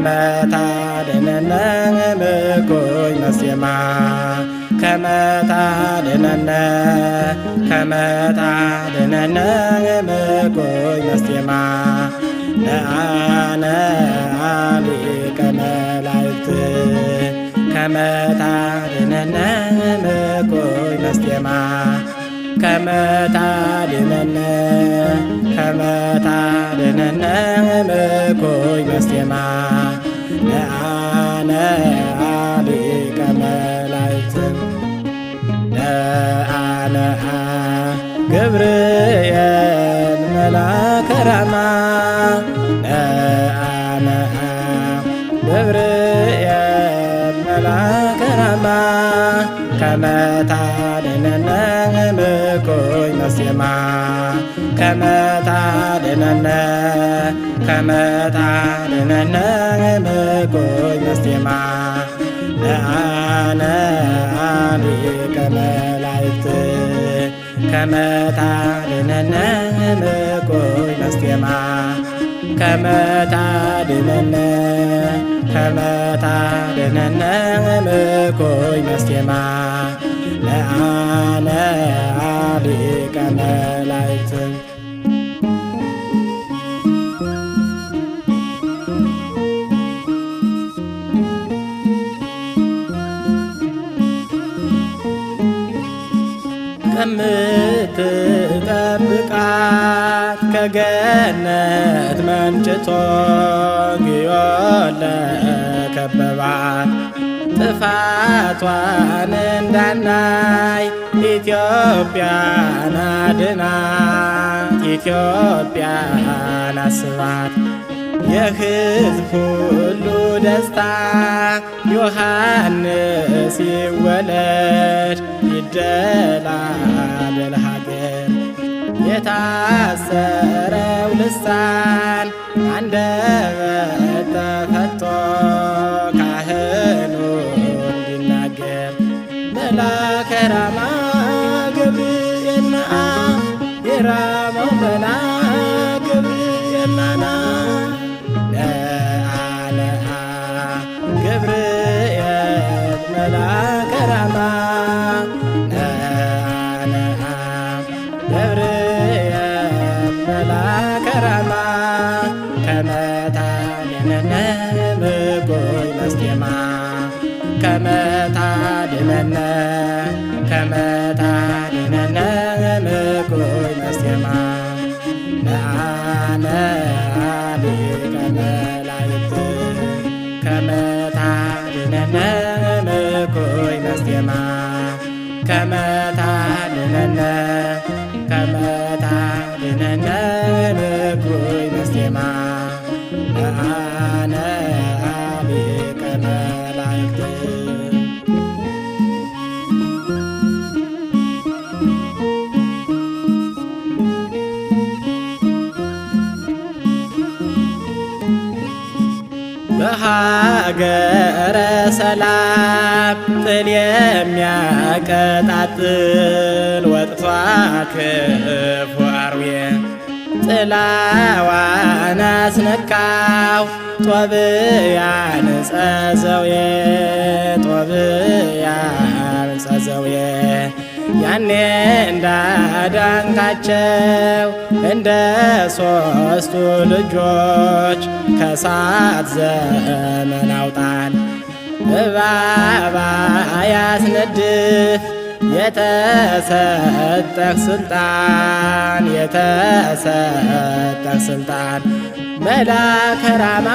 ከመታደነነ ምኩይ መስቴማ ከመታደነነ ከመታደነነ ምኩይ መስቴማ ነአነ ሊቀ መላእክት ከመታደነነ ምኩይ መስቴማ ከመታደነነ ከመታደነነ ምኩይ መስቴማ ነአነ ሊቀ መላእክት ነአነ ገብርኤል መልአከ ራማ ነአነ ገብርኤል መልአከ ራማ ከመታደነነ ምኩይ መስቴማ ከመታደነነ ከመታደነነ ምኩይ መስቴማ ነአነ ሊቀ መላእክት ከመታደነነ ምኩይ መስቴማ ከመታደነነ ከመታደነነ ምኩይ መስቴማ ነአነ ሊቀ መላእክት ከምትጠብቃት ከገነት መንጭቶ ግዮን ለከበባት ጥፋቷን እንዳናይ ኢትዮጵያን አድናት ኢትዮጵያን አስባት የሕዝብ ሁሉ ደስታ ዮሐንስ ይወለድ ይደላደል ሀገር የታሰረው ልሳን አንደበት ተፈቶ ካህኑ እንዲናገር መልአከ ራማ ገብርኤል ነአ የራማው መልአክ ገብርኤል ናና ነአ ገብርኤል መልአከ ራማ ገብርኤል መልአከ ራማ ከመታደነነ ምኩይ መስቴማ ከመታደነነ ከመታደነነ ምኩይ መስቴማ ነአነ ሊቀ መላእክት ከመታደነነ ምኩይ መስቴማ ከመታደነነ ከመታደነነ ምኩይ መስቴማ ነአነ ሊቀ መላእክት በሀገረ ሰላም ጥል የሚያቀጣጥል ወጥቷ ክፉ አርዌ ጥላዋን አስነካው ጦብያን ጸዘውየ ጦብያን ጸዘውየ ያኔ እንዳዳንካቸው እንደ ሦስቱ ልጆች ከሳት ዘመን አውጣን እባብ ያስነድፍ የተሰጠህ ስልጣን የተሰጠህ ስልጣን መልአከ ራማ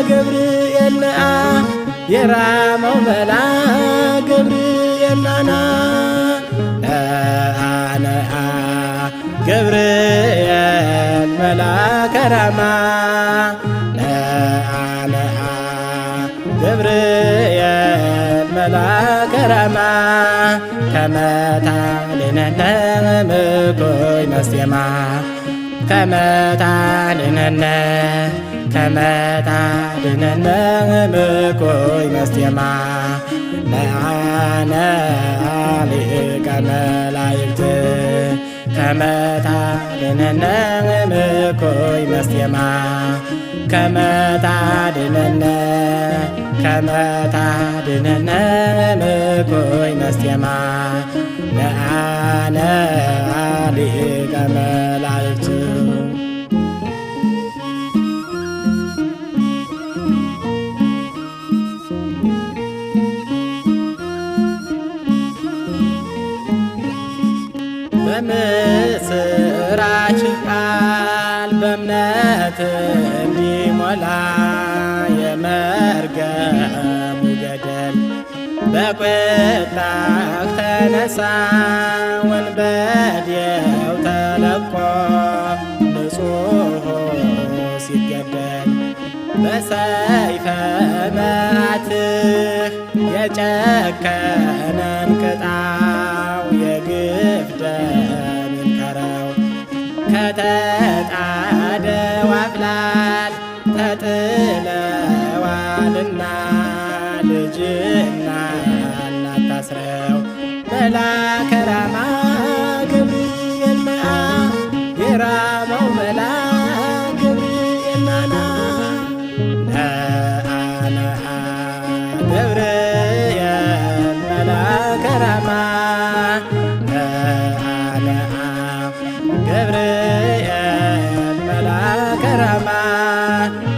ገብርኤል ነአ የራማው መልአክ ገብርኤል ናና ነአ ገብርኤል መልአከ ራማ ነአ ገብርኤል መልአከ ራማ ከመታደነነ ምኩይ መስቴማ ከመታደነነ ከመታደነነ ምኩይ መስቴማ ነአነ ሊቀ መላእክት ከመታደነነ ምኩይ መስቴማ ከመ ታድኅነነ ከመ ታድኅነነ እምኩይ መስቴማ ነአነ ሊቀ መላእክት በምስራች ቃል በእምነት እንዲሞላ የመርገሙ ገደል በቁጣህ ተነሳ ወንበዴው ተለቆ ንጹሕ ሲገደል በሰይፈ መዓትህ የጨከነን ቅጣው የግፍ ደም ይንከረው ከተጣደው አፍላል ተጥለዋልና ልጅና እናት ታስረው መልአከ ራማ ገብርኤል ነአ የራማው መልአክ ገብርኤል ናና ነአ ገብርኤል መልአከ ራማ ነአ ገብርኤል መልአከ ራማ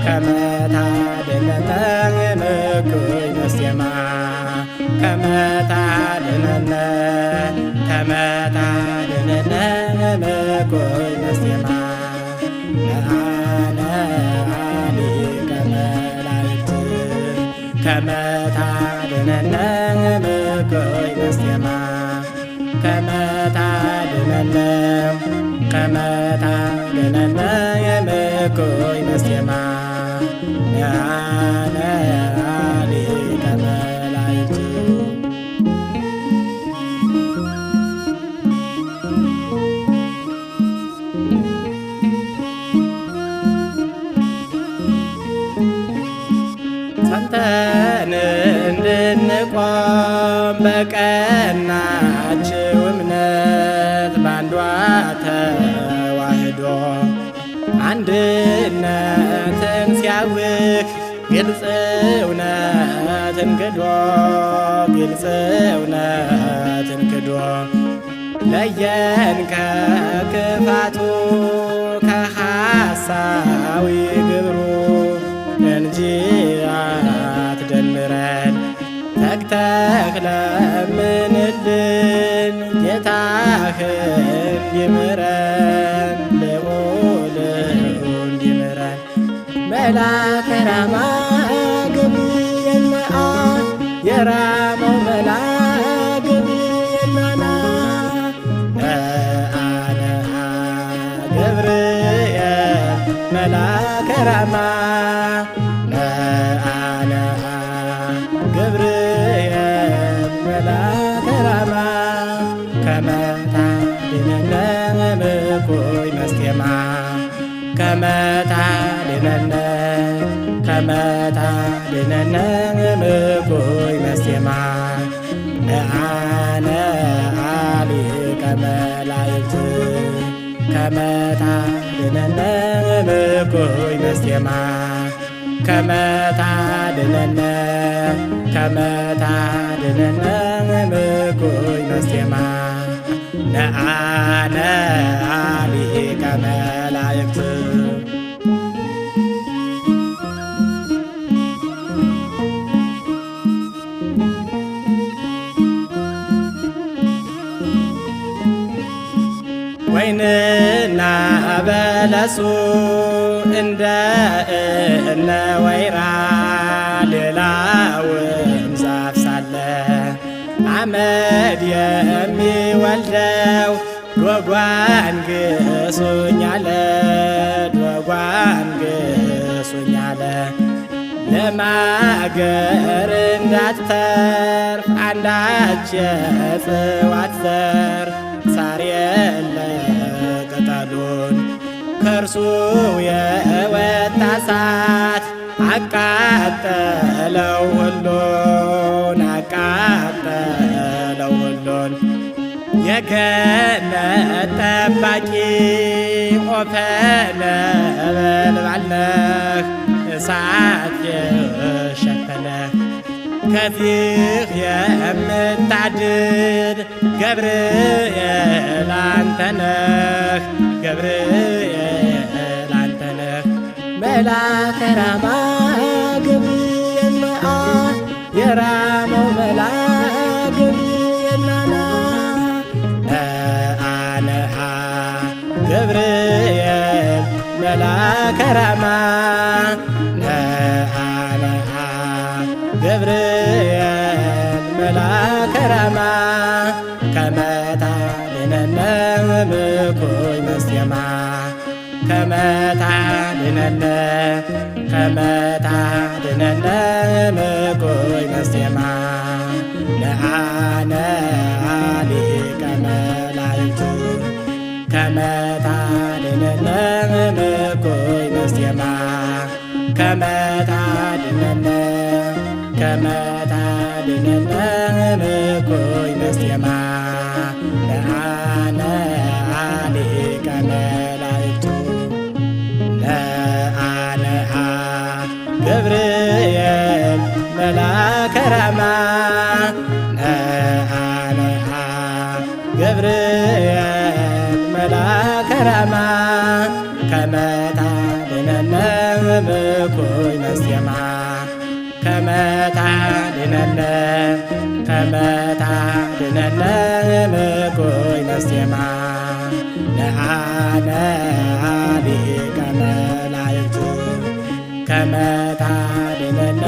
ከመ ታድኅነነ እምኩይ መስቴማ ከመ ታድኅነነ ከመ ታድኅነነ እምኩይ መስቴማ ነአነ ሊቀ መላእክት ከመ ታድኅነነ እምኩይ መስቴማ ከመ ታድኅነነ ከመ ታድኅነነ እምኩይ መስቴማ ነአነ ሊቀ መላእክት ጸንተን እንድንቆም በቀናችው እምነት ባንዷ ተዋህዶ አንድነትን ሲያውክ ግልጽ እውነትን ክዶ ግልጽ እውነትን ክዶ ለየን ከክፋቱ ከሐሳዊ ግብሩ እንጂ አትደምረን ተግተህ ለምንልን ጌታህ እንዲምረን ልዑል እንዲምረን መልአከ ራማ ገብርኤል ነአ የራማው መልአክ ገብርኤል ናና ነአ ገብርኤል መልአከ ራማ ነአ ገብርኤል መልአከ ራማ ከመ ታድኅነነ እምኩይ መስቴማ ከመ ታድኅነነ ከመ ታድኅነነ እምኩይ መስቴማ ነአነ ሊቀ መላእክት ከመ ታድኅነነ እምኩይ መስቴማ ከመ ታድኅነነ ከመ ታድኅነነ እምኩይ መስቴማ ነአነ ሊቀ መላእክት ወይንና በለሱ እንደ እነ ወይራ ሌላውም ዛፍ ሳለ አመድ የሚወልደው ዶጓን ግሱኝ አለ ዶጓን ግሱኝ አለ ለማገር እንዳትተርፍ አንዳች የዕፅዋት ዘር ሳር የለ ቅጠሉን ከእርሱ የወጣ እሳት አቃጠለው ሁሉን አቃጠለው ሁሉን የገነት ጠባቂ ኦፈ ነበልባል ነህ እሳት የሸፈነ ከዚህ የምታድን ገብርኤል አንተነህ ገብርኤል አንተነህ መልአከ ራማ ገብርኤል ነአ የራማው መልአክ ገብርኤል ናና ነአ ገብርኤል መልአከ ራማ ነአ ገብርኤል መልአከ ራማ ከመ ታድኅነነ እምኩይ መስቴማ ከመ ታድኅነነ እምኩይ መስቴማ ነአነ ሊቀ መላእክቱ ከመ ታድኅነነ እምኩይ መስቴማ ከመ ታድኅነነ እምኩይ መስቴማ ነአነ ሊቀ መላእክቱ ነአነ ገብርኤል መልአከ ራማ ነአነ ገብርኤል መልአከ ራማ ከመ ታድኅነነ እምኩይ መስቴማ ከመ ታድኅነነ እምኩይ መስቴማ ነአነ ሊቀ መላእክቱ ከመ ታድኅነነ